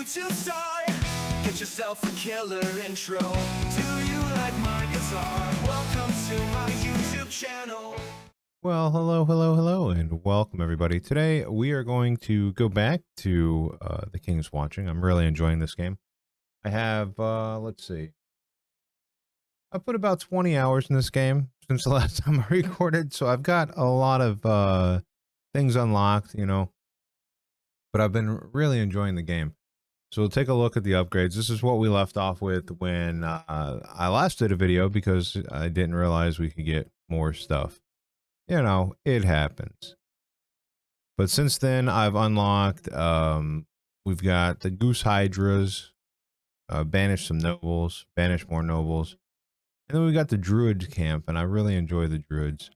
to start. Get yourself a killer intro. Do you like my guitar? Welcome to my YouTube channel. Well, hello, and welcome everybody. Today we are going to go back to The King's Watching. I'm really enjoying this game. I have, let's see. I put about 20 hours in this game since the last time I recorded, so I've got a lot of things unlocked, you know, but I've been really enjoying the game. So we'll take a look at the upgrades. This is what we left off with when I last did a video because I didn't realize we could get more stuff. You know, it happens. But since then, I've unlocked, we've got the Goose Hydras, banish some nobles, banish more nobles. And then we got the Druid camp, and I really enjoy the Druids.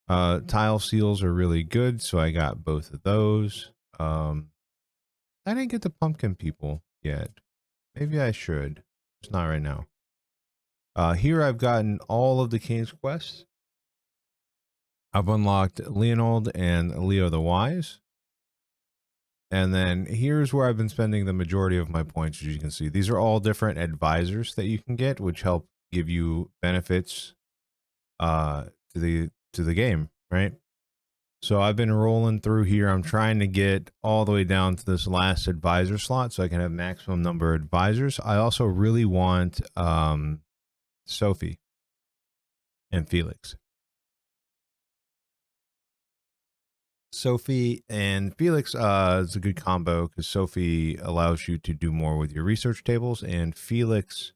Tile seals are really good, so I got both of those. I didn't get the pumpkin people yet. Maybe I should. It's not right now. Here I've gotten all of the King's quests. I've unlocked Leonold and Leo the Wise. And then here's where I've been spending the majority of my points, as you can see. These are all different advisors that you can get, which help give you benefits to the game, right? So I've been rolling through here. I'm trying to get all the way down to this last advisor slot so I can have maximum number of advisors. I also really want Sophie and Felix. Sophie and Felix is a good combo because Sophie allows you to do more with your research tables, and Felix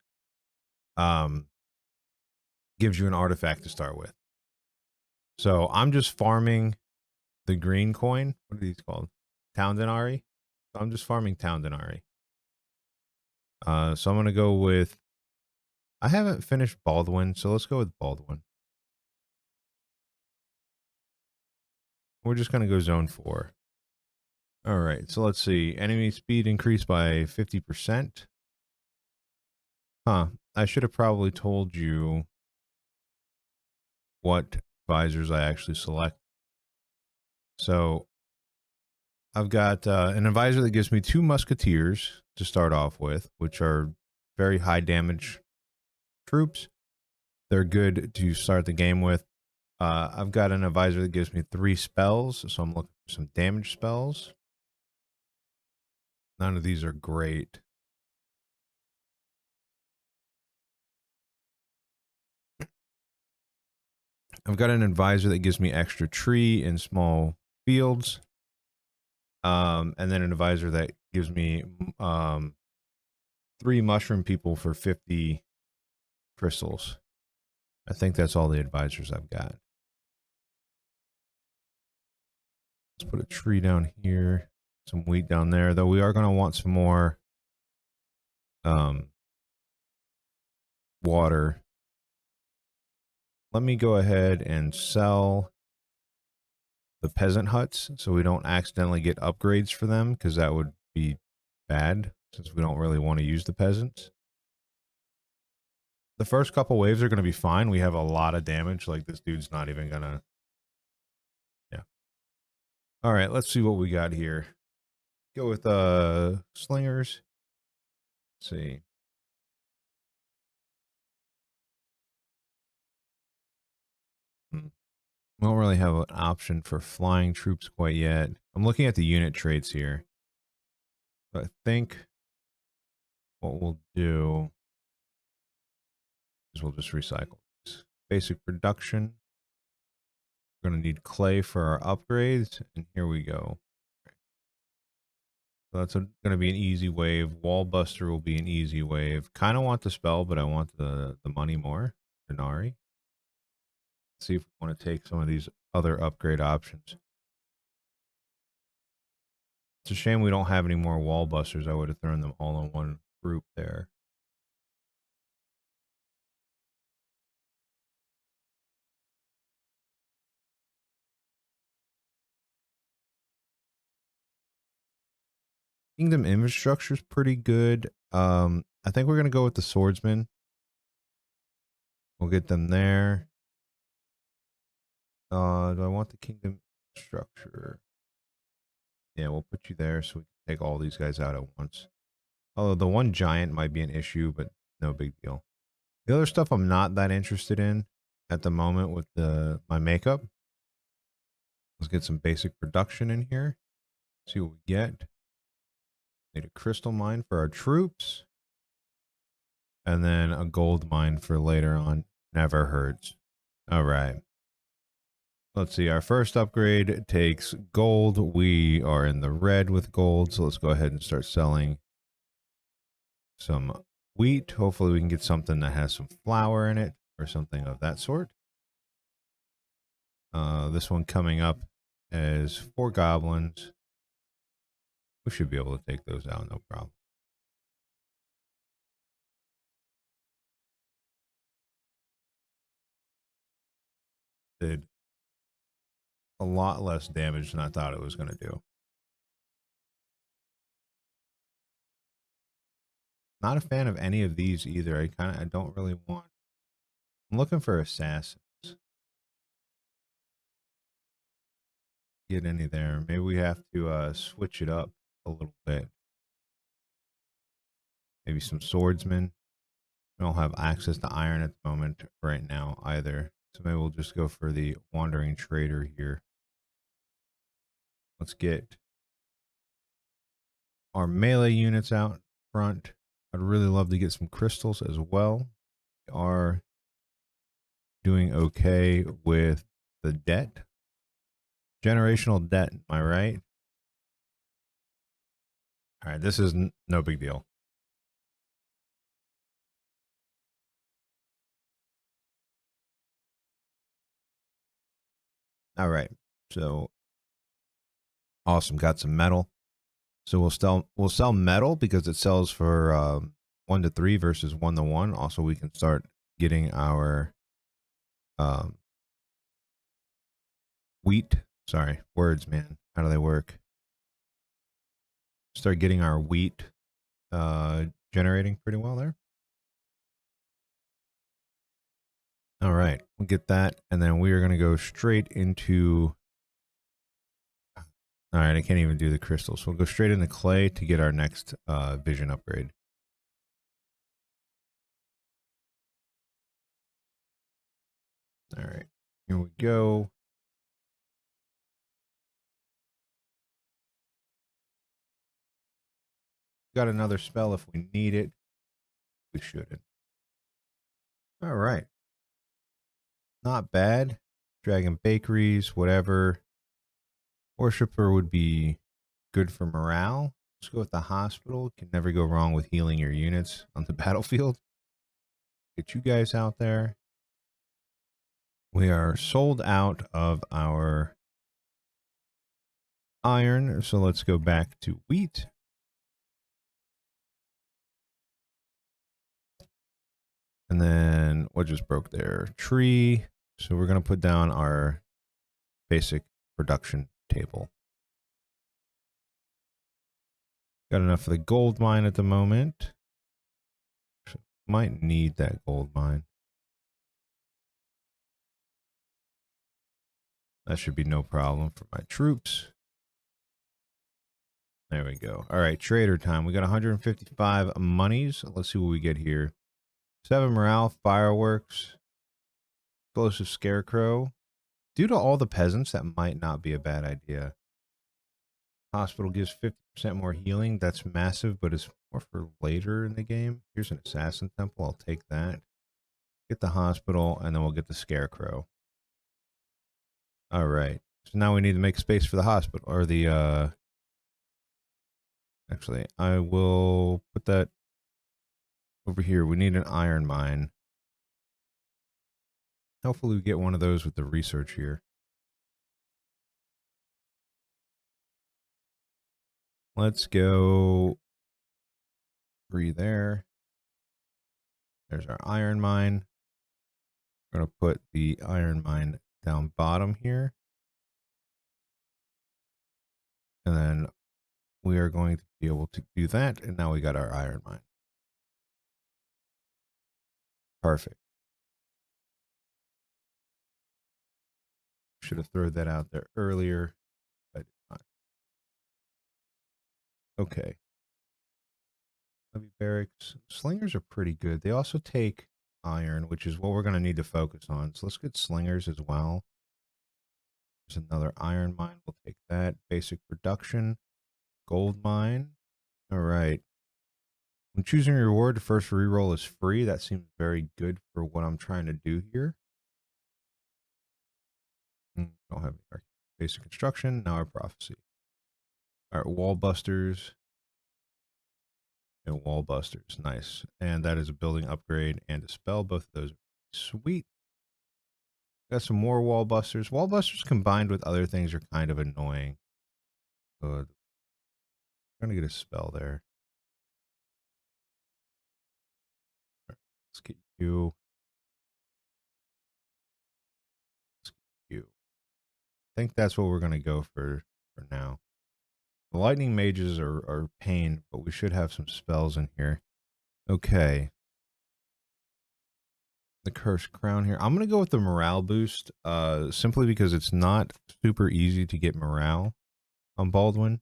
gives you an artifact to start with. So I'm just farming the green coin. What are these called? Town Denari. So I'm just farming Town Denari. So I'm going to go with, I haven't finished Baldwin, so let's go with Baldwin. We're just going to go zone 4. All right, so let's see. Enemy speed increased by 50%. Huh. I should have probably told you what advisors I actually select. So I've got an advisor that gives me 2 musketeers to start off with, which are very high damage troops. They're good to start the game with. I've got an advisor that gives me 3 spells, so I'm looking for some damage spells. None of these are great. I've got an advisor that gives me extra tree in small fields. And then an advisor that gives me 3 mushroom people for 50 crystals. I think that's all the advisors I've got. Let's put a tree down here, some wheat down there, though we are going to want some more water. Let me go ahead and sell the peasant huts so we don't accidentally get upgrades for them, because that would be bad since we don't really want to use the peasants. The first couple waves are going to be fine. We have a lot of damage. Like, this dude's not even going to... Yeah. All right, let's see what we got here. Go with slingers. Let's see. We don't really have an option for flying troops quite yet. I'm looking at the unit traits here. But I think what we'll do is we'll just recycle this. Basic production. We're going to need clay for our upgrades, and here we go. So that's going to be an easy wave. Wall Buster will be an easy wave. Kind of want the spell, but I want the money more. Denari. Let's see if we want to take some of these other upgrade options. It's a shame we don't have any more Wall Busters. I would have thrown them all in one group there. Kingdom infrastructure is pretty good. I think we're going to go with the swordsman. We'll get them there. Do I want the kingdom structure? Yeah, we'll put you there so we can take all these guys out at once. Although the one giant might be an issue, but no big deal. The other stuff I'm not that interested in at the moment with my makeup. Let's get some basic production in here. See what we get. Need a crystal mine for our troops. And then a gold mine for later on. Never hurts. All right. Let's see. Our first upgrade takes gold. We are in the red with gold. So let's go ahead and start selling some wheat. Hopefully we can get something that has some flour in it or something of that sort. This one coming up is 4 goblins. We should be able to take those out, no problem. Did a lot less damage than I thought it was going to do. Not a fan of any of these either. I don't really want. I'm looking for assassins. Get any there. Maybe we have to switch it up a little bit. Maybe some swordsmen. We don't have access to iron at the moment right now either. So maybe we'll just go for the wandering trader here. Let's get our melee units out front. I'd really love to get some crystals as well. We are doing okay with the debt. Generational debt, am I right? All right, this is no big deal. All right, so awesome. Got some metal. So we'll sell metal because it sells for 1 to 3 versus 1 to 1. Also, we can start getting our wheat. Sorry, words, man. How do they work? Start getting our wheat generating pretty well there. All right, we'll get that, and then we are going to go straight into. All right, I can't even do the crystals. So we'll go straight into clay to get our next vision upgrade. All right, here we go. Got another spell if we need it. We shouldn't. All right. Not bad. Dragon bakeries, whatever. Worshipper would be good for morale. Let's go with the hospital. Can never go wrong with healing your units on the battlefield. Get you guys out there. We are sold out of our iron, so let's go back to wheat. And then what just broke there? Tree. So we're going to put down our basic production table. Got enough for the gold mine at the moment. Might need that gold mine. That should be no problem for my troops. There we go. All right, trader time. We got 155 monies. Let's see what we get here. 7 morale, fireworks, explosive scarecrow. Due to all the peasants, that might not be a bad idea. Hospital gives 50% more healing. That's massive, but it's more for later in the game. Here's an assassin temple. I'll take that. Get the hospital, and then we'll get the scarecrow. All right. So now we need to make space for the hospital, or the, actually, I will put that over here. We need an iron mine. Hopefully we get one of those with the research here. Let's go 3 there. There's our iron mine. We're going to put the iron mine down bottom here. And then we are going to be able to do that. And now we got our iron mine. Perfect. Should have thrown that out there earlier. I did not. Okay. Heavy barracks. Slingers are pretty good. They also take iron, which is what we're going to need to focus on. So let's get slingers as well. There's another iron mine. We'll take that. Basic production. Gold mine. All right. When choosing a reward, the first reroll is free. That seems very good for what I'm trying to do here. Don't have any basic construction. Now our prophecy. All right, wall busters and wall busters. Nice. And that is a building upgrade and a spell. Both of those are sweet. Got some more wall busters. Wall busters combined with other things are kind of annoying. I'm going to get a spell there. Let's get you. Let's get you. I think that's what we're going to go for now. The lightning mages are pain, but we should have some spells in here. Okay. The cursed crown here. I'm going to go with the morale boost, simply because it's not super easy to get morale on Baldwin.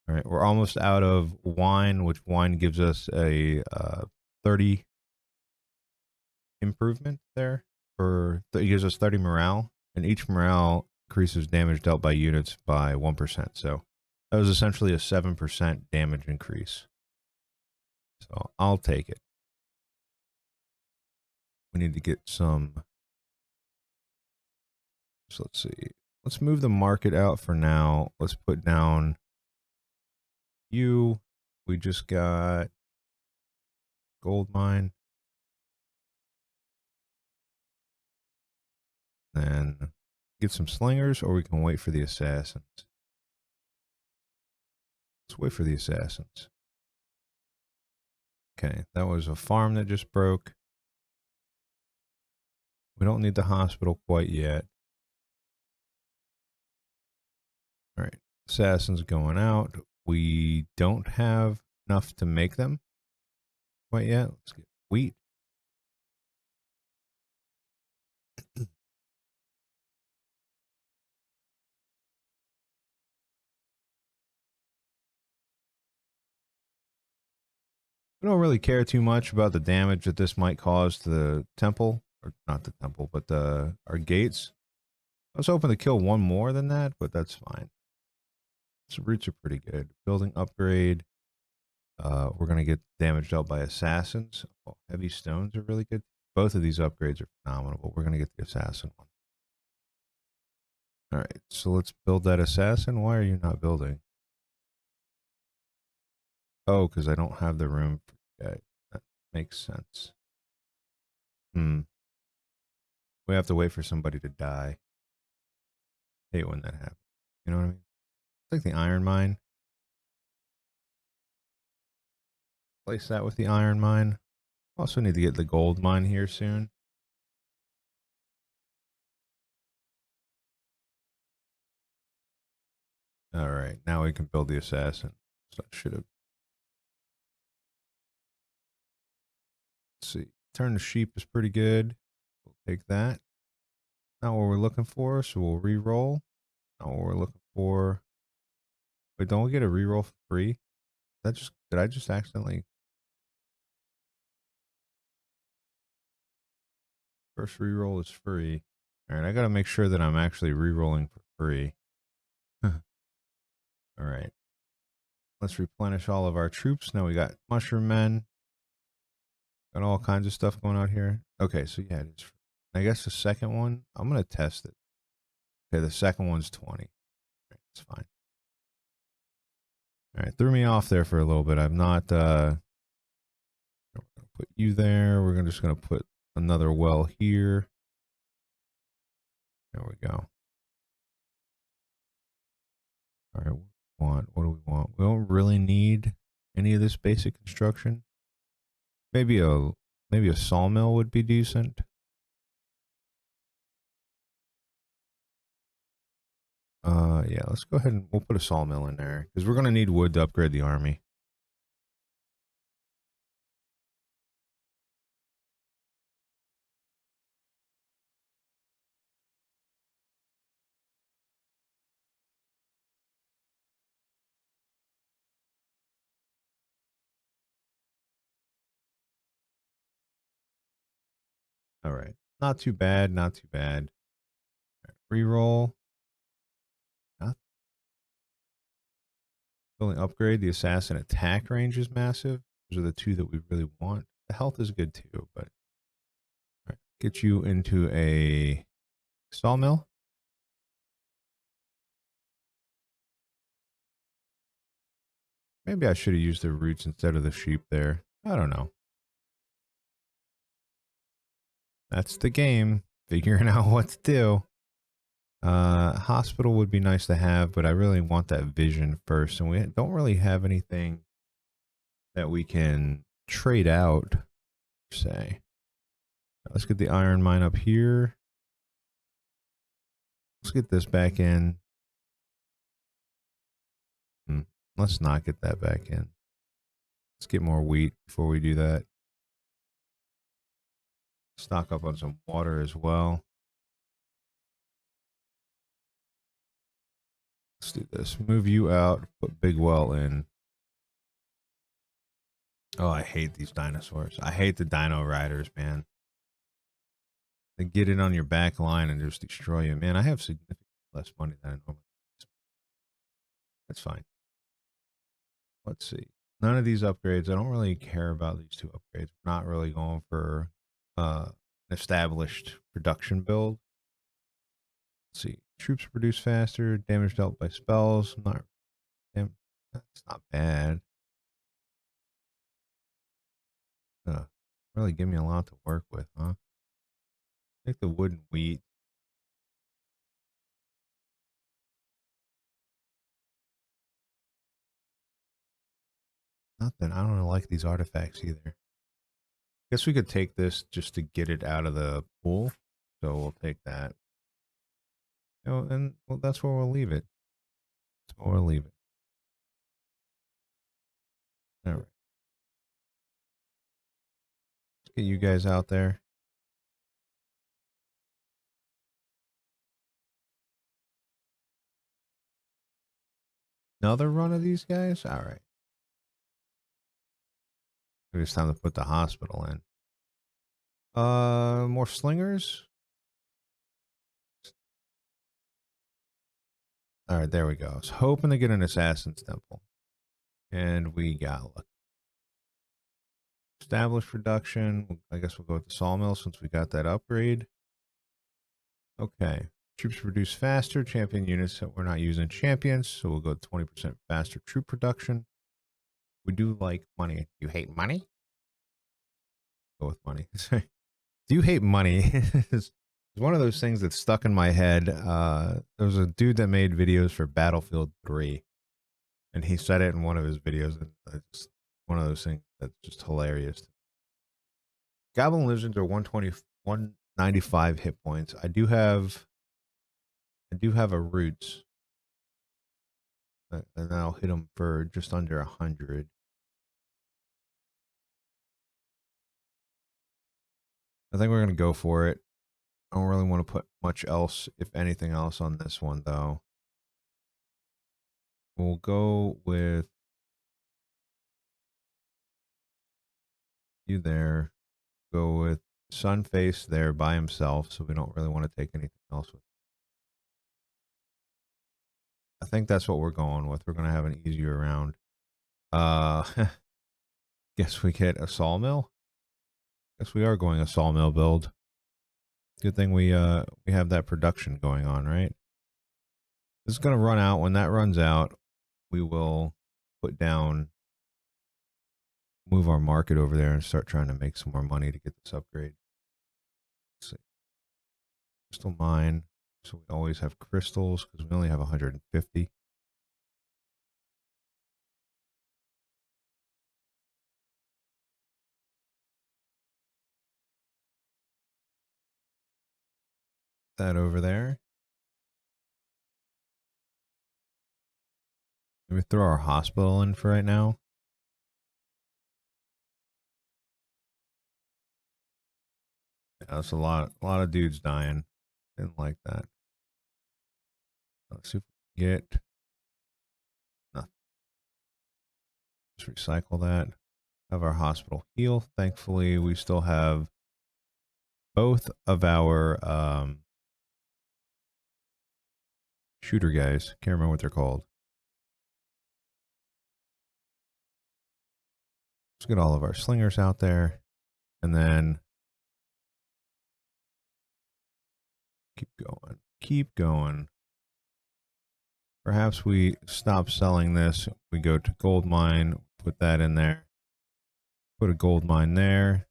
All right, we're almost out of wine, which wine gives us a 30 improvement there. It gives us 30 morale, and each morale increases damage dealt by units by 1%. So that was essentially a 7% damage increase. So I'll take it. We need to get some. So let's see. Let's move the market out for now. Let's put down you. We just got gold mine. Then get some slingers, or we can wait for the assassins. Let's wait for the assassins. Okay, that was a farm that just broke. We don't need the hospital quite yet. All right, assassins going out. We don't have enough to make them quite yet. Let's get wheat. We don't really care too much about the damage that this might cause to the temple, or not the temple, but our gates. I was hoping to kill one more than that, but that's fine. So roots are pretty good. Building upgrade. We're going to get damage dealt by assassins. Oh, heavy stones are really good. Both of these upgrades are phenomenal, but we're going to get the assassin one. All right, so let's build that assassin. Why are you not building? Oh, because I don't have the room for that. That makes sense. We have to wait for somebody to die. Hate when that happens. You know what I mean? It's like the iron mine. Place that with the iron mine. Also need to get the gold mine here soon. All right, now we can build the assassin. So I should have. Let's see. Turn the sheep is pretty good. We'll take that. Not what we're looking for, so we'll re-roll. Not what we're looking for. Wait, don't we get a re-roll for free? Did I just accidentally? First re-roll is free. All right, I got to make sure that I'm actually re-rolling for free. All right. Let's replenish all of our troops. Now we got mushroom men. Got all kinds of stuff going out here. Okay, so yeah, it is free. I guess the second one, I'm going to test it. Okay, the second one's 20. It's fine. All right, threw me off there for a little bit. I'm not, we're going to put you there. We're just going to put another well here. There we go. All right, what do we want? We don't really need any of this basic construction. Maybe a sawmill would be decent. Yeah, let's go ahead and we'll put a sawmill in there because we're gonna need wood to upgrade the army. All right. Not too bad. Not too bad. Reroll. Not building upgrade. The assassin attack range is massive. Those are the two that we really want. The health is good too, but all right. Get you into a sawmill. Maybe I should have used the roots instead of the sheep there. I don't know. That's the game. Figuring out what to do. Hospital would be nice to have, but I really want that vision first. And we don't really have anything that we can trade out, say. Let's get the iron mine up here. Let's get this back in. Let's not get that back in. Let's get more wheat before we do that. Stock up on some water as well. Let's do this. Move you out. Put Big Well in. Oh, I hate these dinosaurs. I hate the dino riders, man. They get it on your back line and just destroy you. Man, I have significantly less money than I normally do. That's fine. Let's see. None of these upgrades. I don't really care about these two upgrades. We're not really going for an established production build. Let's see. Troops produce faster. Damage dealt by spells. That's not bad. Really give me a lot to work with, huh? Take the wood and wheat. Nothing. I don't like these artifacts either. Guess we could take this just to get it out of the pool. So we'll take that. And well, that's where we'll leave it. That's where we'll leave it. All right. Let's get you guys out there. Another run of these guys? All right. Maybe it's time to put the hospital in. More slingers? All right, there we go. I was hoping to get an assassin's temple. And we got lucky. Established production. I guess we'll go with the sawmill since we got that upgrade. Okay. Troops produce faster. Champion units that we're not using champions, so we'll go 20% faster troop production. We do like money. You hate money? Go with money. Do you hate money? It's one of those things that's stuck in my head. There was a dude that made videos for Battlefield 3, and he said it in one of his videos, and it's one of those things that's just hilarious. Goblin Lizards are 120, 195 hit points. I do have a roots, and I'll hit them for just under 100. I think we're gonna go for it. I don't really want to put much else, if anything else, on this one though. We'll go with you there. Go with Sunface there by himself, so we don't really want to take anything else with. I think that's what we're going with. We're gonna have an easier round. Guess we get a sawmill. Guess we are going a sawmill build. Good thing we have that production going on, right? This is gonna run out. When that runs out, we will put down, move our market over there and start trying to make some more money to get this upgrade. Let's see. Crystal mine. So we always have crystals because we only have 150. That over there. Maybe throw our hospital in for right now. Yeah, that's a lot of dudes dying. Didn't like that. Let's see if we can get nothing. Just recycle that. Have our hospital heal. Thankfully, we still have both of our shooter guys. Can't remember what they're called. Let's get all of our slingers out there, and then keep going. Keep going. Perhaps we stop selling this. We go to gold mine, put that in there. Put a gold mine there.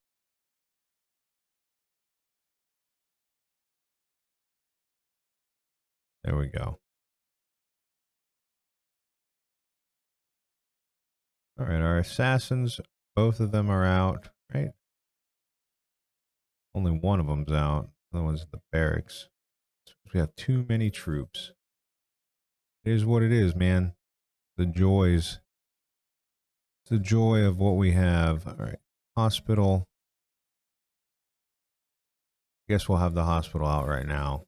There we go. All right, our assassins, both of them are out, right? Only one of them's out. The other one's in the barracks. We have too many troops. It is what it is, man. The joys. It's the joy of what we have. All right, hospital. Guess we'll have the hospital out right now.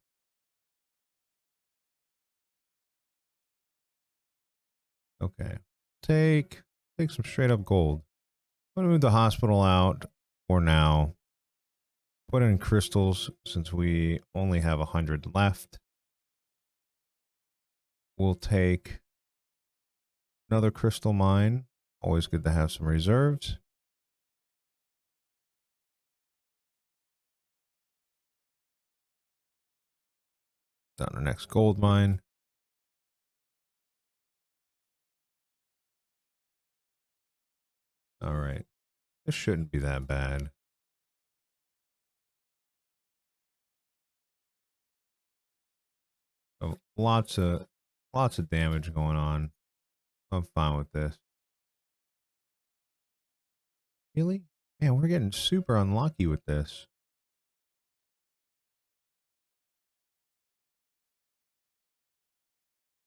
Okay. Take some straight up gold. I'm gonna move the hospital out for now. Put in crystals since we only have 100 left. We'll take another crystal mine. Always good to have some reserves. Down the next gold mine. All right. This shouldn't be that bad. Oh, lots of damage going on. I'm fine with this. Really? Man, we're getting super unlucky with this.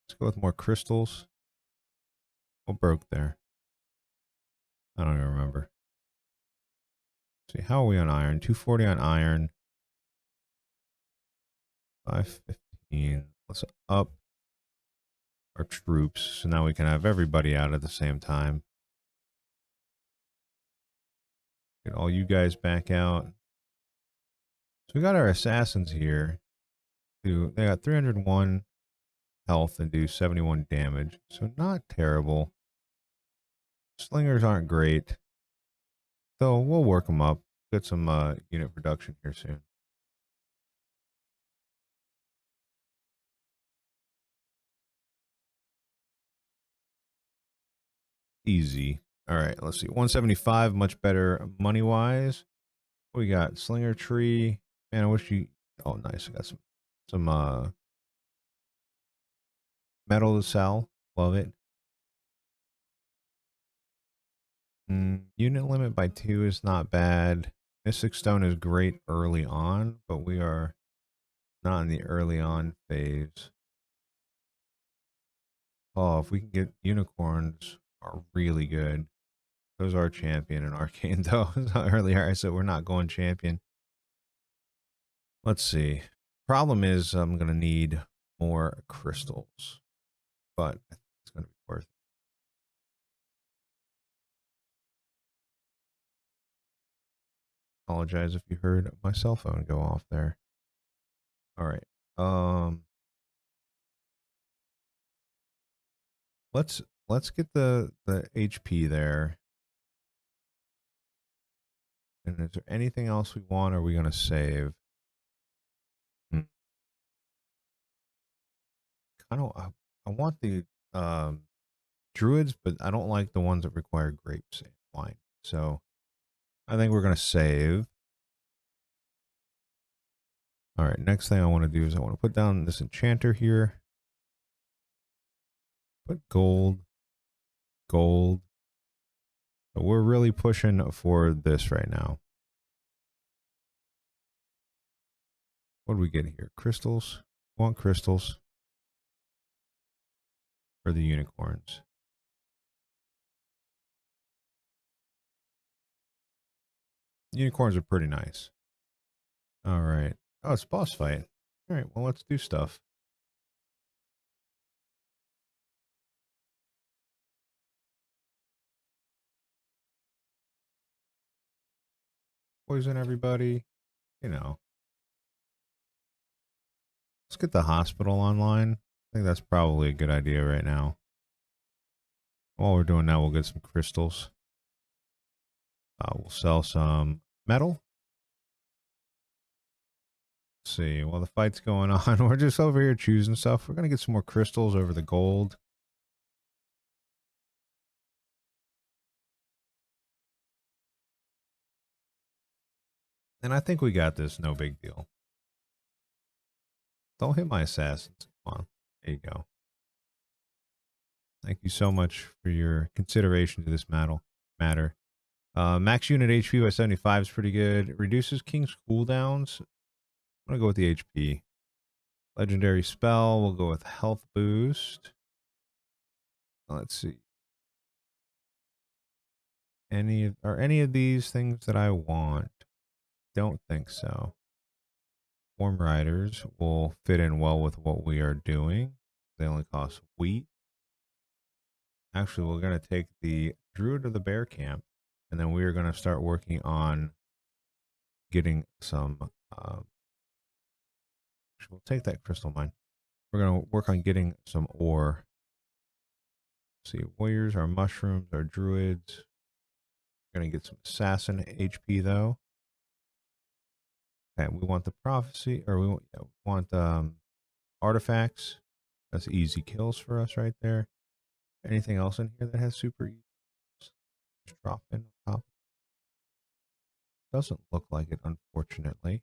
Let's go with more crystals. What broke there? I don't even remember. Let's see, how are we on iron? 240 on iron. 515. Let's up our troops so now we can have everybody out at the same time. Get all you guys back out. So we got our assassins here. They got 301 health and do 71 damage. So not terrible. Slingers aren't great. So we'll work them up. Get some unit production here soon. Easy. All right, let's see. 175, much better money-wise. What we got? Slinger tree. Man, I wish you... Oh, nice. I got some metal to sell. Love it. Unit limit by 2 is not bad. Mystic Stone is great early on, but we are not in the early on phase. Oh, if we can get unicorns, are really good. Those are champion and arcane though. Earlier I said we're not going champion. Let's see. Problem is I'm gonna need more crystals, but it's gonna be worth it. Apologize if you heard my cell phone go off there. All right. Let's get the HP there. And is there anything else we want, or are we gonna save? I want the druids, but I don't like the ones that require grapes and wine. So I think we're gonna save. All right, next thing I want to do is I want to put down this enchanter here. Put gold, gold. But we're really pushing for this right now. What do we get here? Crystals. We want crystals for the unicorns. Unicorns are pretty nice. All right. Oh, it's boss fight. All right, well, let's do stuff. Poison everybody. you know, let's get the hospital online. I think that's probably a good idea right now. While we're doing that, we'll get some crystals. We'll sell some metal. Let's see, while the fight's going on, we're just over here choosing stuff. We're going to get some more crystals over the gold. And I think we got this. No big deal. Don't hit my assassins. Come on. There you go. Thank you so much for your consideration to this matter. Max unit HP by 75 is pretty good. It reduces King's cooldowns. I'm going to go with the HP. Legendary spell. We'll go with health boost. Let's see. Are any of these things that I want? Don't think so. Warm Riders will fit in well with what we are doing. They only cost wheat. Actually, we're going to take the Druid of the Bear Camp, and then we are going to start working on getting some. We'll take that crystal mine. We're going to work on getting some ore. Let's see, warriors, our mushrooms, our druids. We're going to get some assassin HP though. Okay, we want the prophecy, or we want artifacts. That's easy kills for us right there. Anything else in here that has super easy? Just drop in on top. Doesn't look like it, unfortunately.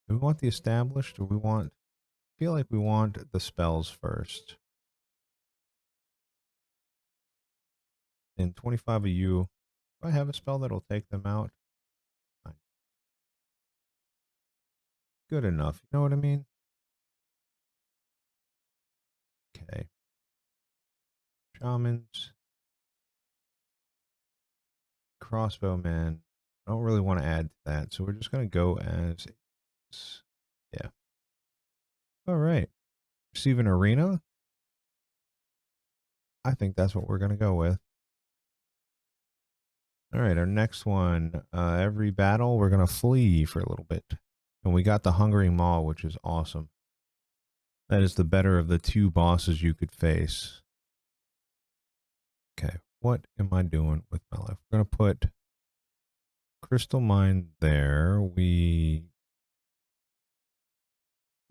Do we want the established, or I feel like we want the spells first. And 25 of you. Do I have a spell that'll take them out? Fine. Good enough. You know what I mean? Okay. Shamans. Crossbowmen. I don't really want to add to that, so we're just going to go as... Yeah. All right. Receive an arena. I think that's what we're going to go with. All right, our next one. Every battle, we're going to flee for a little bit. And we got the Hungering Maw, which is awesome. That is the better of the two bosses you could face. Okay, what am I doing with my life? We're going to put Crystal Mine there. We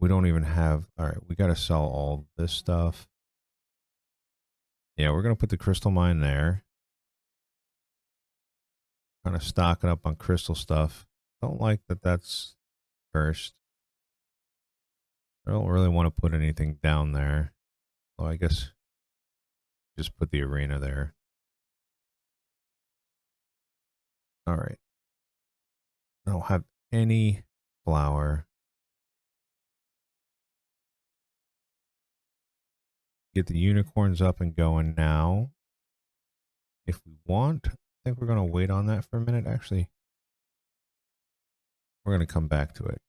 don't even have... All right, we got to sell all this stuff. Yeah, we're going to put the Crystal Mine there. Kind of stocking up on crystal stuff. Don't like that that's first. I don't really want to put anything down there. Well, I guess just put the arena there. All right. I don't have any flour. Get the unicorns up and going now. If we want, I think we're going to wait on that for a minute. Actually, we're going to come back to it.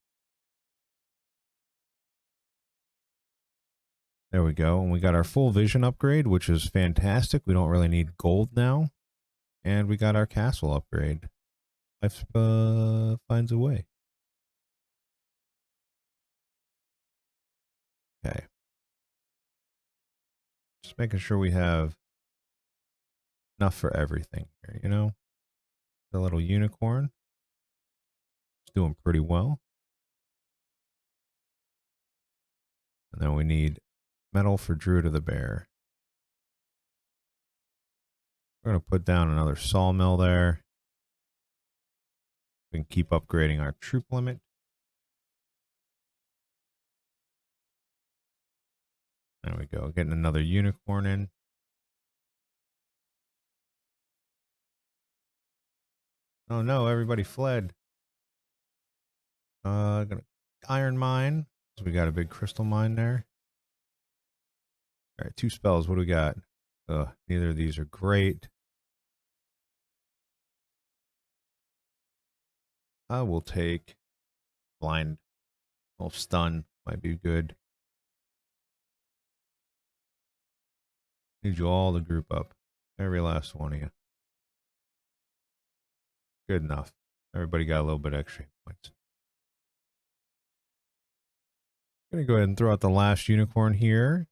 There we go. And we got our full vision upgrade, which is fantastic. We don't really need gold now. And we got our castle upgrade. Life finds a way. Okay. Just making sure we have enough for everything here, you know? The little unicorn. It's doing pretty well. And then we need metal for Druid of the Bear. We're going to put down another sawmill there. We can keep upgrading our troop limit. There we go. Getting another unicorn in. Oh no, everybody fled. Gonna iron mine. So we got a big crystal mine there. All right, 2 spells. What do we got? Neither of these are great. I will take blind. Well, stun might be good. Need you all to group up. Every last one of you. Good enough. Everybody got a little bit extra points. Gonna go ahead and throw out the last unicorn here.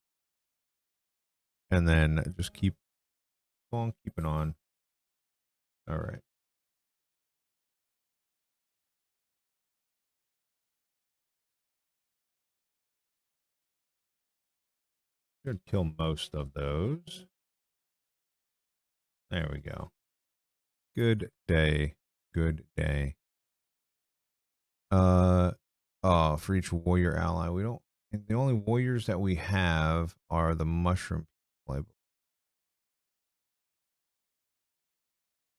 And then just keep on keeping on. All right. Should kill most of those. There we go. Good day. Good day. Oh, for each warrior ally, we don't. The only warriors that we have are the mushroom people.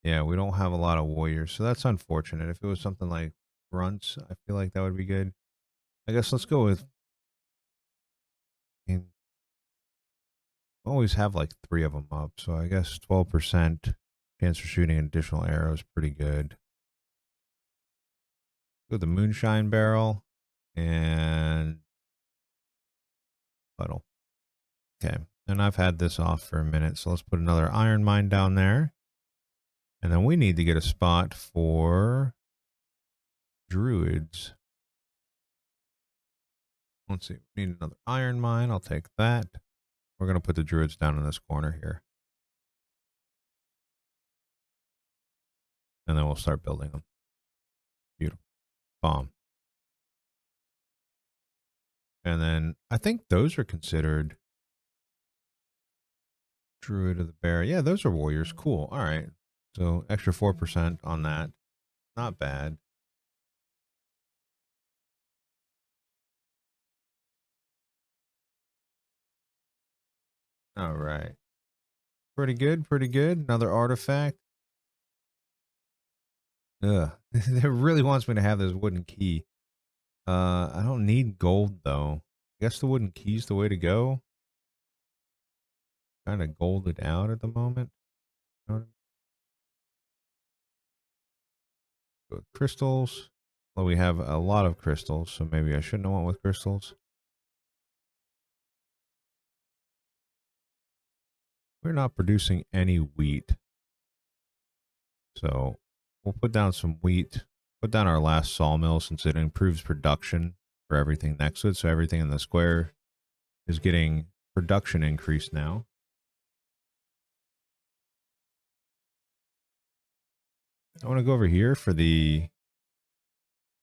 Yeah, we don't have a lot of warriors, so that's unfortunate. If it was something like grunts, I feel like that would be good. I guess let's go with. I mean, always have like 3 of them up, so I guess 12% chance for shooting an additional arrow is pretty good. Go with the moonshine barrel and puddle. Okay, and I've had this off for a minute, so let's put another iron mine down there. And then we need to get a spot for druids. Let's see, we need another iron mine. I'll take that. We're going to put the druids down in this corner here. And then we'll start building them. Beautiful. Bomb. And then I think those are considered Druid of the Bear. Yeah, those are warriors. Cool. All right. So extra 4% on that. Not bad. All right. Pretty good. Pretty good. Another artifact. Ugh. It really wants me to have this wooden key. I don't need gold though. I guess the wooden key's the way to go. Kind of golded out at the moment. You know what I mean? Go with crystals. Well, we have a lot of crystals, so maybe I shouldn't have went with crystals. We're not producing any wheat. So we'll put down some wheat, put down our last sawmill since it improves production for everything next to it. So everything in the square is getting production increase now. I want to go over here for the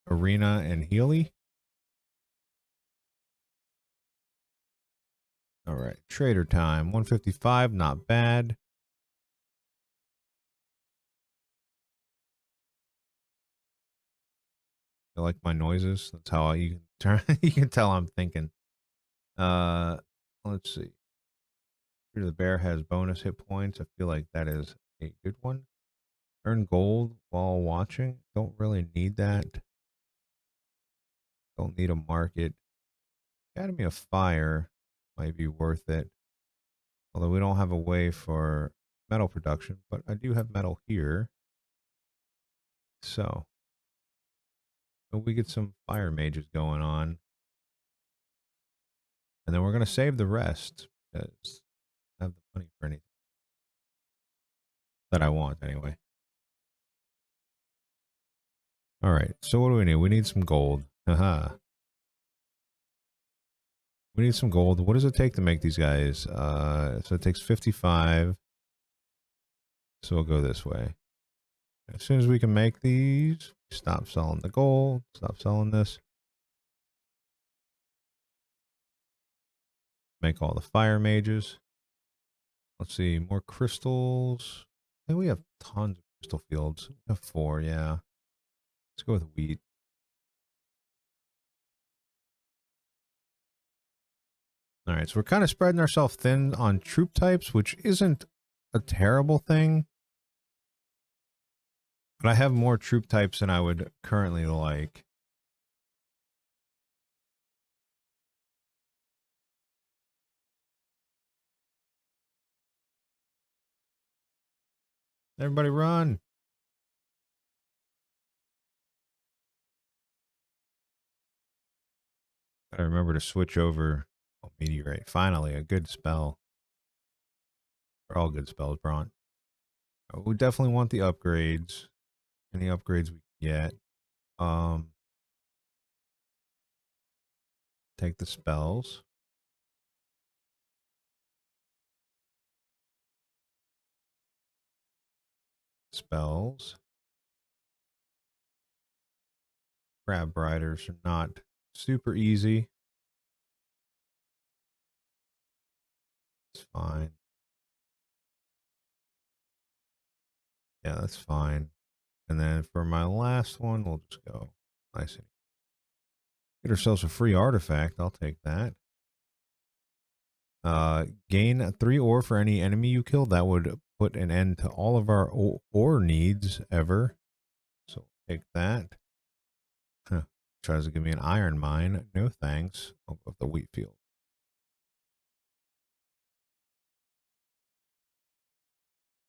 arena and Healy. All right, trader time, 155, not bad. I like my noises. That's how you can turn. You can tell I'm thinking. Let's see. The bear has bonus hit points. I feel like that is a good one. Earn gold while watching. Don't really need that. Don't need a market. Academy of Fire might be worth it. Although we don't have a way for metal production, but I do have metal here. So we get some fire mages going on. And then we're going to save the rest because I have the money for anything that I want anyway. All right. So what do we need? We need some gold. Haha. We need some gold. What does it take to make these guys? So it takes 55. So we'll go this way. As soon as we can make these, stop selling the gold, stop selling this. Make all the fire mages. Let's see, more crystals. I think we have tons of crystal fields. We have 4, yeah. Let's go with wheat. All right, so we're kind of spreading ourselves thin on troop types, which isn't a terrible thing. But I have more troop types than I would currently like. Everybody run. Gotta remember to switch over. Oh, meteorite. Finally, a good spell. They're all good spells, Braun. We definitely want the upgrades. Any upgrades we get. Take the spells. Spells. Crab riders are not super easy. It's fine. Yeah, that's fine. And then for my last one, we'll just go nice and get ourselves a free artifact. I'll take that. Gain 3 ore for any enemy you kill. That would put an end to all of our ore needs ever. So take that. Huh. Tries to give me an iron mine. No thanks. I'll go with the wheat field.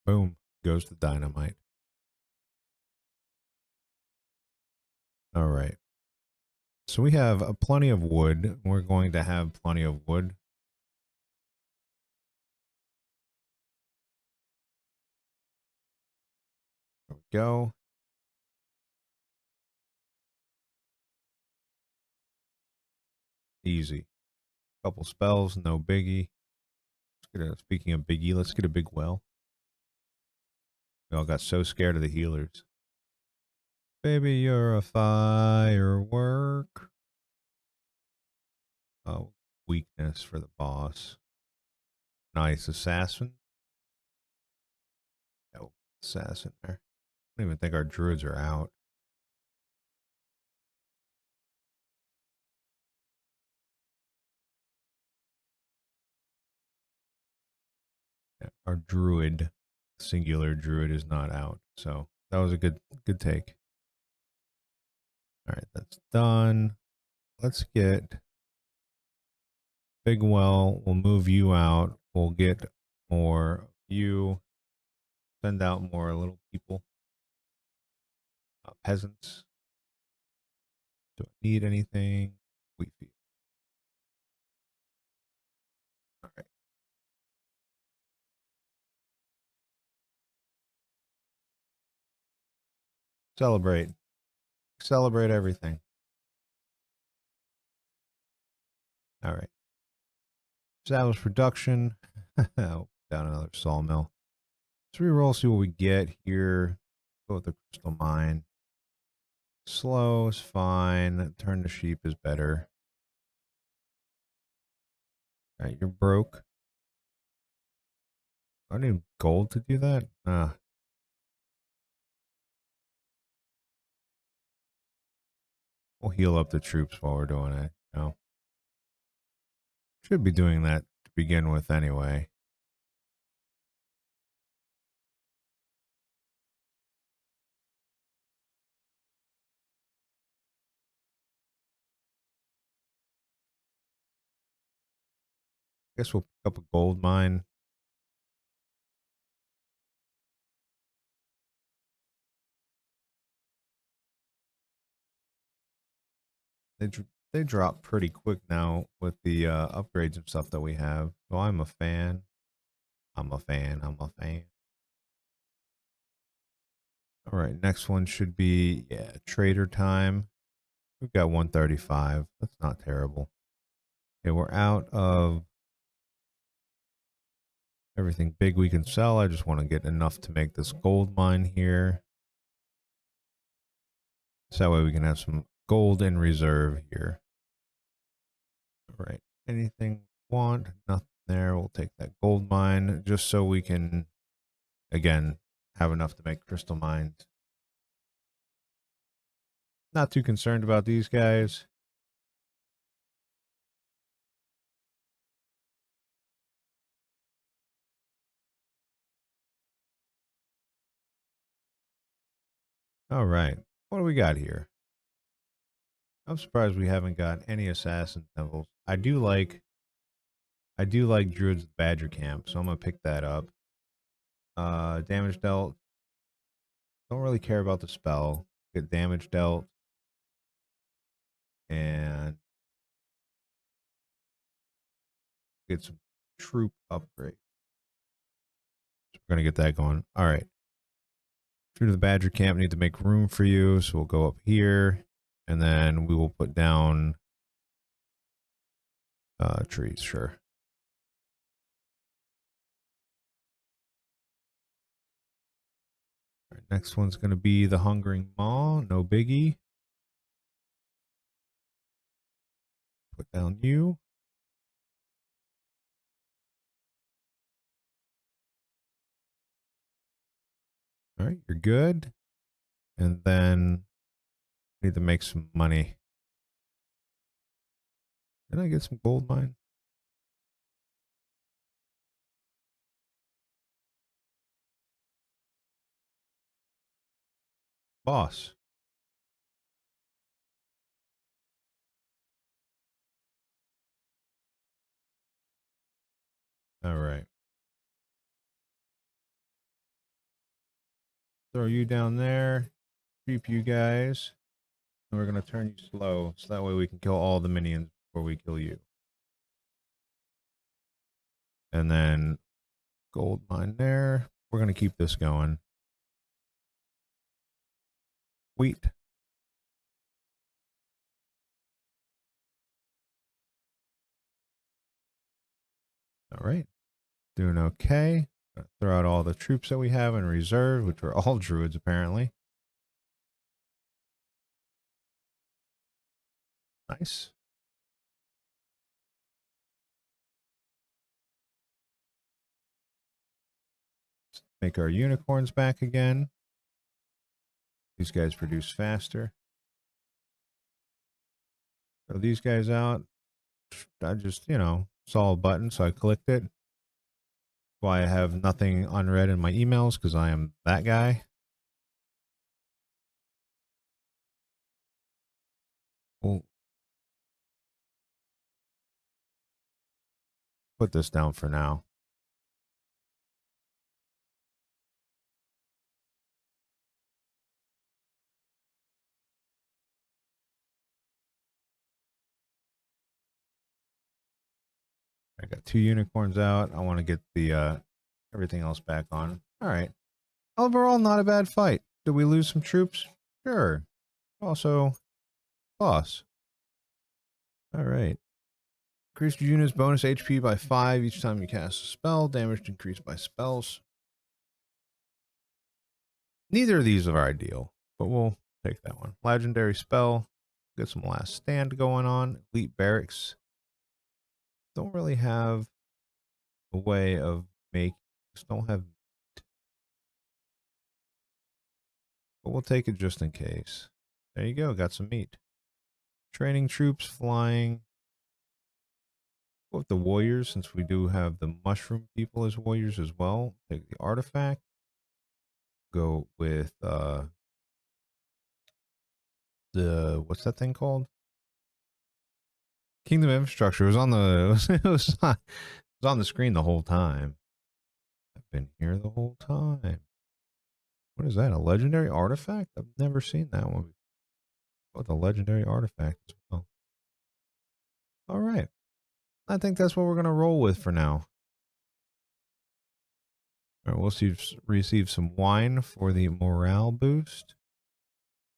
Boom. Goes the dynamite. All right. So we have plenty of wood. We're going to have plenty of wood. There we go. Easy. Couple spells, no biggie. Speaking of biggie, let's get a big well. We all got so scared of the healers. Baby, you're a firework. Oh, weakness for the boss. Nice assassin. Oh, assassin there. I don't even think our druids are out. Yeah, our druid, singular druid, is not out. So that was a good take. All right, that's done. Let's get big well. We'll move you out. We'll get more you. Send out more little people. Peasants. Do I need anything? Wheat field. All right. Celebrate. Celebrate everything. All right. Establish production. Oh, down another sawmill. Let's reroll, see what we get here. Go with the crystal mine. Slow is fine. Turn to sheep is better. All right, you're broke. I need gold to do that. We'll heal up the troops while we're doing it. No, should be doing that to begin with anyway. Guess we'll pick up a gold mine. They drop pretty quick now with the upgrades and stuff that we have. So I'm a fan. I'm a fan. I'm a fan. All right, next one should be trader time. We've got 135. That's not terrible. Okay, we're out of everything big we can sell. I just want to get enough to make this gold mine here. So that way we can have some gold in reserve here. All right. Anything we want? Nothing there. We'll take that gold mine just so we can, again, have enough to make crystal mines. Not too concerned about these guys. All right. What do we got here? I'm surprised we haven't got any assassin temples. I do like Druid's Badger Camp, so I'm gonna pick that up. Damage dealt. Don't really care about the spell. Get damage dealt. And get some troop upgrade. So we're gonna get that going. All right. Through to the Badger camp, need to make room for you, so we'll go up here, and then we will put down trees, sure. All right, next one's going to be the Hungering Maw, no biggie. Put down you. All right, you're good. And then need to make some money. Did I get some gold mine? Boss. All right. Throw you down there. Creep you guys. And we're going to turn you slow, so that way we can kill all the minions before we kill you. And then gold mine there. We're going to keep this going. Wheat. All right. Doing okay. Gonna throw out all the troops that we have in reserve, which are all druids apparently. Nice. Let's make our unicorns back again. These guys produce faster. Throw these guys out. I just, saw a button, so I clicked it. Why I have nothing unread in my emails, because I am that guy. We'll put this down for now. I got 2 unicorns out. I want to get the everything else back on. All right. Overall, not a bad fight. Did we lose some troops? Sure. Also, boss. All right. Increase your unit's bonus HP by 5 each time you cast a spell. Damage increased by spells. Neither of these are ideal, but we'll take that one. Legendary spell. Get some last stand going on. Elite barracks. Don't really have a way of making. Just don't have. But we'll take it just in case. There you go. Got some meat. Training troops, flying. Go with the warriors, since we do have the mushroom people as warriors as well. Take the artifact. Go with the, what's that thing called? Kingdom Infrastructure. It was on the it was on the screen the whole time. I've been here the whole time. What is that? A legendary artifact? I've never seen that one. Oh, the legendary artifact as well. All right. I think that's what we're going to roll with for now. All right, we'll receive some wine for the morale boost.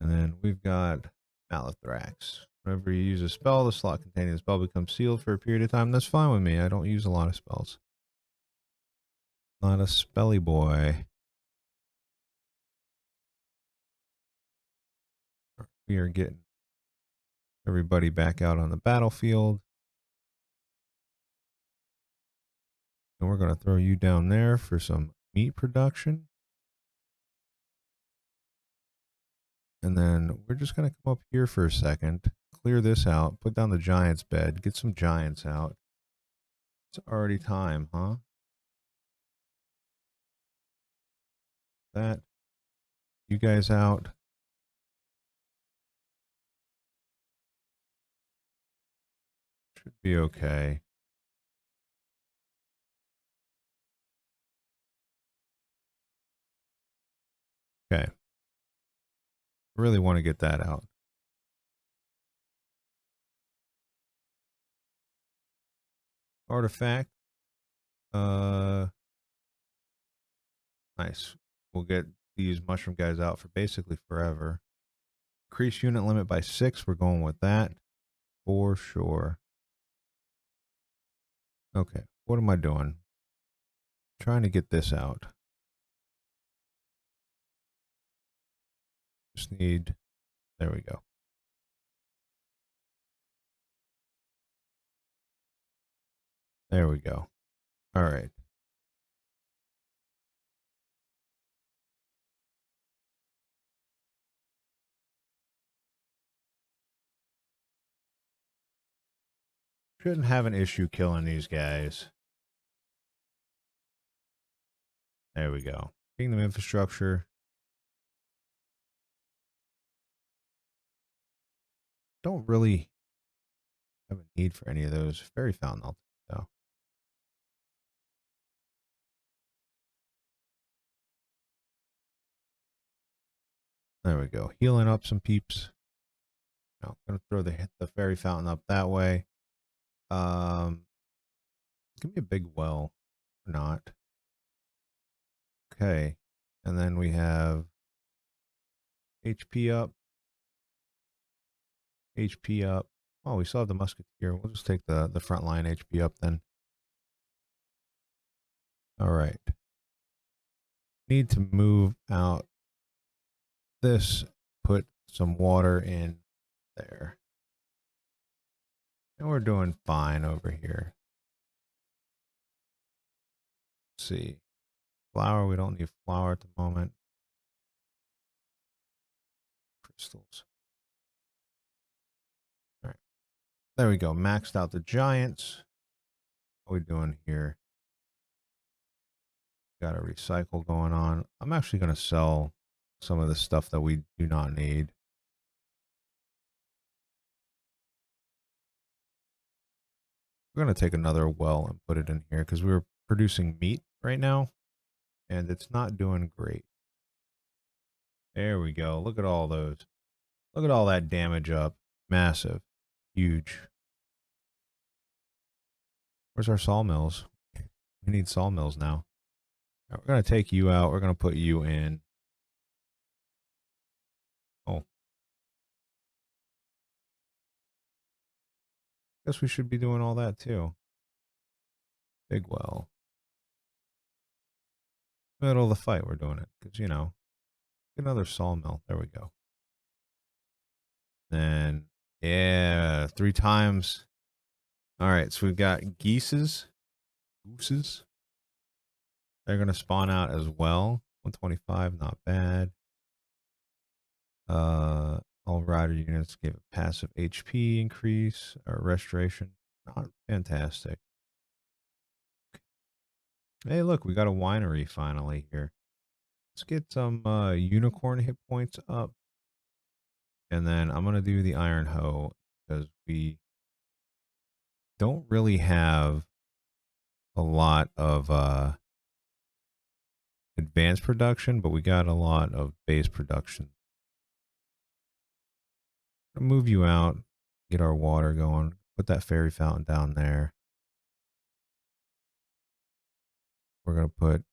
And then we've got Malithrax. Whenever you use a spell, the slot containing the spell becomes sealed for a period of time. That's fine with me. I don't use a lot of spells. Not a spelly boy. We are getting everybody back out on the battlefield. And we're going to throw you down there for some meat production. And then we're just going to come up here for a second, clear this out, put down the giant's bed, get some giants out. It's already time, huh? That. You guys out. Should be okay. Okay. Really want to get that out. Artifact. Nice. We'll get these mushroom guys out for basically forever. Increase unit limit by 6. We're going with that for sure. Okay, what am I doing? Trying to get this out. Just need, there we go. There we go. All right. Shouldn't have an issue killing these guys. There we go. Kingdom infrastructure. Don't really have a need for any of those. Fairy fountain, I'll take though. There we go. Healing up some peeps. No, I'm gonna throw the fairy fountain up that way. Give me a big well or not. Okay. And then we have HP up. HP up. Oh, we still have the musketeer. We'll just take the front line HP up then. All right. Need to move out this, put some water in there. And we're doing fine over here. Let's see. Flour, we don't need flour at the moment. Crystals. All right. There we go. Maxed out the giants. What are we doing here? Got a recycle going on. I'm actually going to sell some of the stuff that we do not need. We're going to take another well and put it in here because we're producing meat right now and it's not doing great. There we go. Look at all those. Look at all that damage up. Massive. Huge. Where's our sawmills? We need sawmills now. Right, we're going to take you out. We're going to put you in. Oh. Guess we should be doing all that too. Big well. Middle of the fight, we're doing it. Because, you know, another sawmill. There we go. Then, yeah, 3 times. All right, so we've got geeses. Gooses. They're going to spawn out as well. 125, not bad. All rider units gave a passive HP increase or restoration. Not fantastic. Hey, look, we got a winery finally here. Let's get some unicorn hit points up. And then I'm going to do the iron hoe because we don't really have a lot of advanced production, but we got a lot of base production. I'll move you out, get our water going, put that fairy fountain down there. We're going to put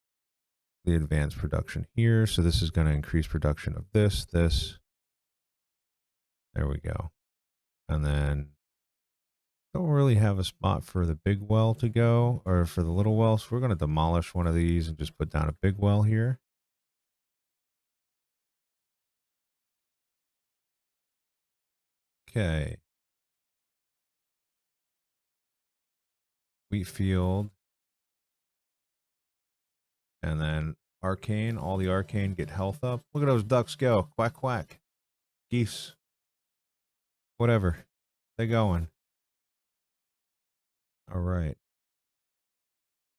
the advanced production here. So this is going to increase production of this. There we go. And then don't really have a spot for the big well to go or for the little well. So we're going to demolish one of these and just put down a big well here. Okay. Wheat field. And then arcane. All the arcane get health up. Look at those ducks go. Quack, quack. Geese. Whatever. They're going. All right.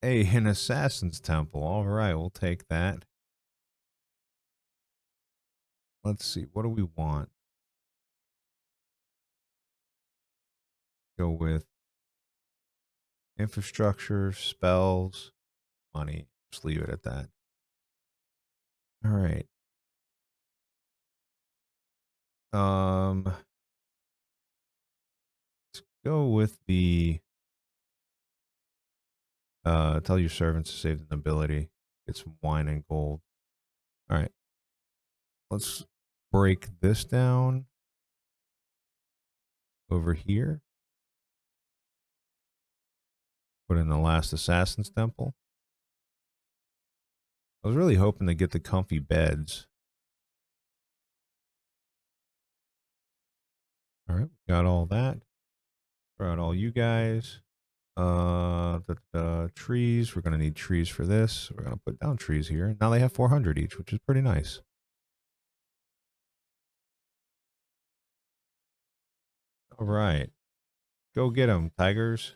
Hey, an assassin's temple. All right, we'll take that. Let's see. What do we want? Go with infrastructure, spells, money. Just leave it at that. All right. Let's go with the tell your servants to save the nobility. Get some wine and gold. All right. let's break this down over here. Put in the last Assassin's Temple. I was really hoping to get the comfy beds. All right, got all that. Throw out all you guys. The trees. We're gonna need trees for this. We're gonna put down trees here. Now they have 400 each, which is pretty nice. All right, go get them, tigers.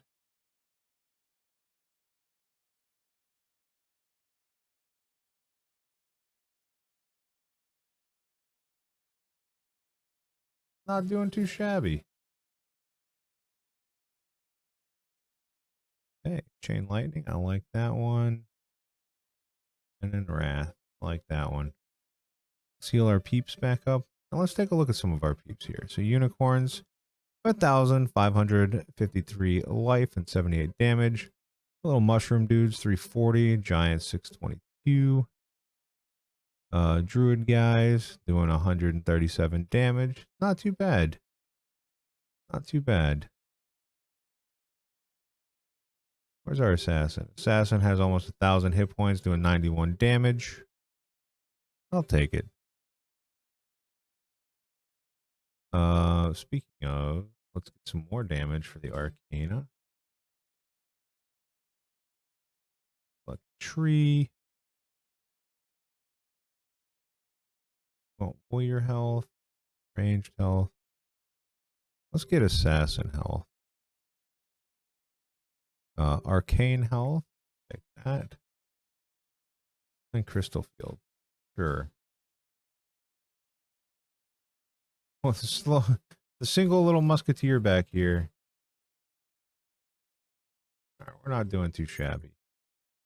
Not doing too shabby. Hey, chain lightning. I like that one. And then wrath. I like that one. Let's heal our peeps back up. Now let's take a look at some of our peeps here. So unicorns, 1,553 life and 78 damage. Little mushroom dudes, 340. Giants, 622. Druid guys doing 137 damage. Not too bad. Not too bad. Where's our assassin? Assassin has almost 1,000 hit points, doing 91 damage. I'll take it. Speaking of, let's get some more damage for the Arcana. Like tree. Oh, warrior health, ranged health. Let's get assassin health. Arcane health. Take that. And crystal field. Sure. Oh, the single little musketeer back here. All right, we're not doing too shabby.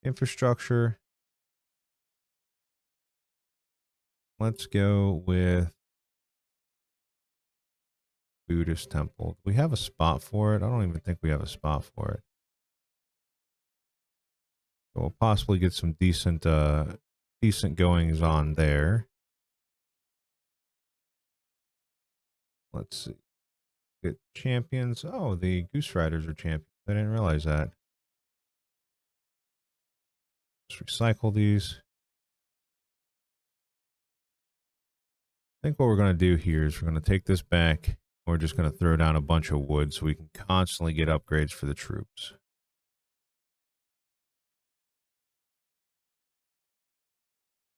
Infrastructure. Let's go with Buddhist temple. Do we have a spot for it? I don't even think we have a spot for it. So we'll possibly get some decent goings on there. Let's see. Get champions. Oh, the Goose Riders are champions. I didn't realize that. Let's recycle these. I think what we're going to do here is we're going to take this back. We're just going to throw down a bunch of wood so we can constantly get upgrades for the troops.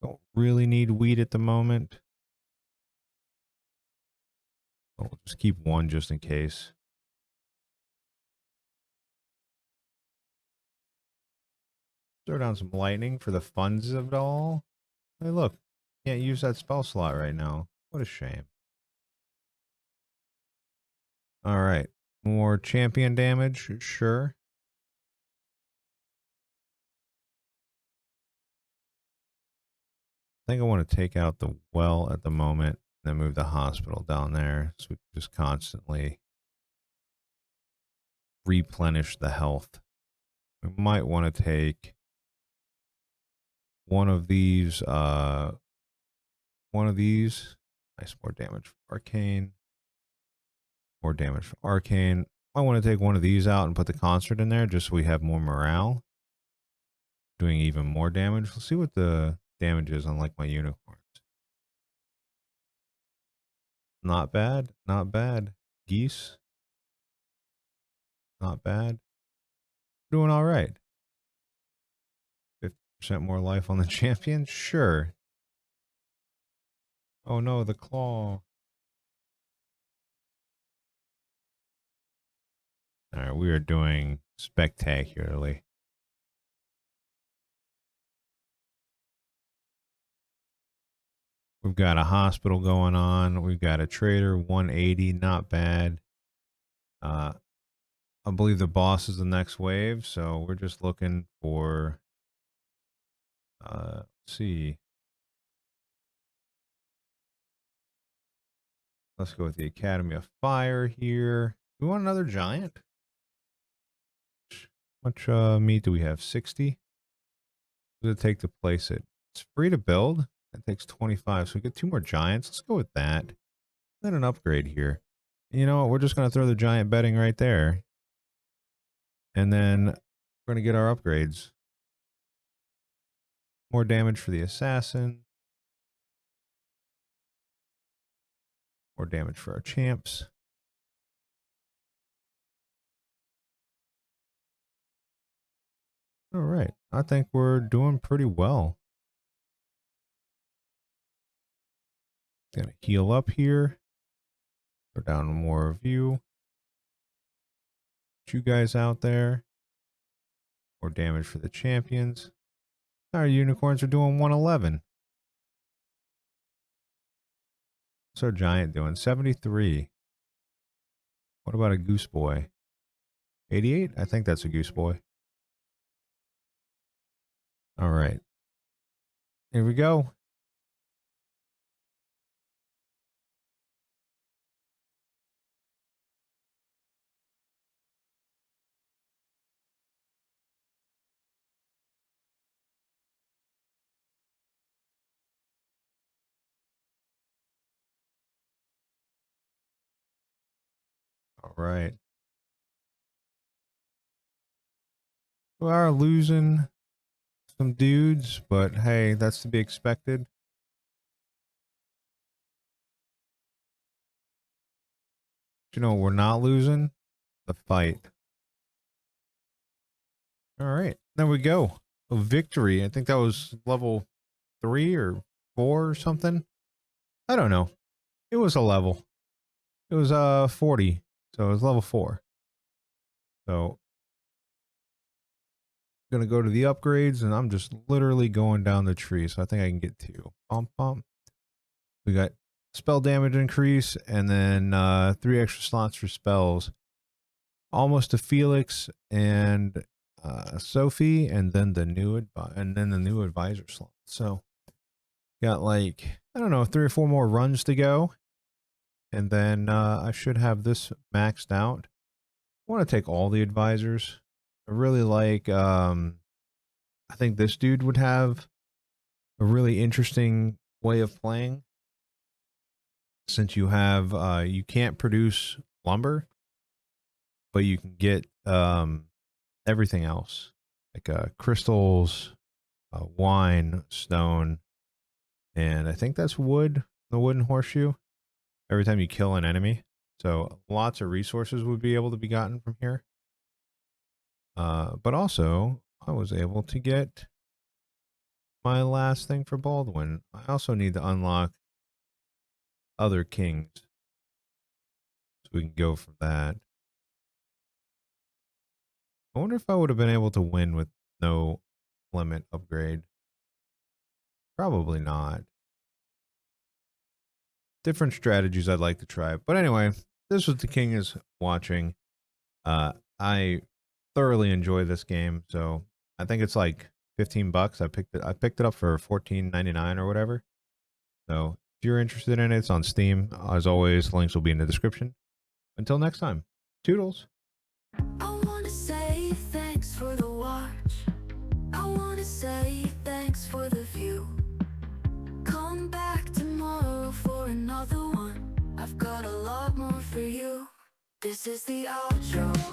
Don't really need wheat at the moment. We'll just keep one just in case. Throw down some lightning for the funds of it all. Hey, look. Can't use that spell slot right now. What a shame. All right. More champion damage. Sure. I think I want to take out the well at the moment, then move the hospital down there so we can just constantly replenish the health. We might want to take one of these. Nice, more damage for arcane. More damage for arcane. I want to take one of these out and put the concert in there just so we have more morale. Doing even more damage. Let's see what the damage is on like my unicorns. Not bad. Not bad. Geese. Not bad. Doing all right. 50% more life on the champion? Sure. Oh no, the claw. All right, we are doing spectacularly. We've got a hospital going on. We've got a trader, 180, not bad. I believe the boss is the next wave, so we're just looking for, let's see. Let's go with the Academy of Fire here. We want another giant. How much meat do we have? 60? What does it take to place it? It's free to build. That takes 25. So we get 2 more giants. Let's go with that. Then an upgrade here. You know what? We're just going to throw the giant bedding right there. And then we're going to get our upgrades. More damage for the assassin. More damage for our champs. All right. I think we're doing pretty well. Gonna heal up here. Go down to more of you. Put you guys out there. More damage for the champions. Our unicorns are doing 111. What's our giant doing? 73. What about a goose boy? 88? I think that's a goose boy. All right. Here we go. All right. We are losing some dudes, but hey, that's to be expected. You know, we're not losing the fight. All right. There we go. A victory. I think that was level 3 or 4 or something. I don't know. It was a level. It was 40. So it was level 4. So I'm gonna go to the upgrades and I'm just literally going down the tree. So I think I can get 2. Bump bump. We got spell damage increase and then 3 extra slots for spells. Almost to Felix and Sophie, and then the new advisor slot. So got like, I don't know, 3 or 4 more runs to go, and then I should have this maxed out. I want to take all the advisors. I really like. I think this dude would have a really interesting way of playing, since you have you can't produce lumber, but you can get everything else, like crystals, wine, stone, and I think that's wood, the wooden horseshoe, every time you kill an enemy. So lots of resources would be able to be gotten from here. But also, I was able to get my last thing for Baldwin. I also need to unlock other kings, so we can go from that. I wonder if I would have been able to win with no limit upgrade. Probably not. Different strategies I'd like to try. But anyway, this was The King is Watching. I thoroughly enjoy this game, so I think it's like $15. I picked it up for $14.99 or whatever. So if you're interested in it, it's on Steam. As always, links will be in the description. Until next time, toodles. I wanna say thanks for the watch. I wanna say thanks for the view. Come back tomorrow for another one. I've got a lot more for you. This is the outro.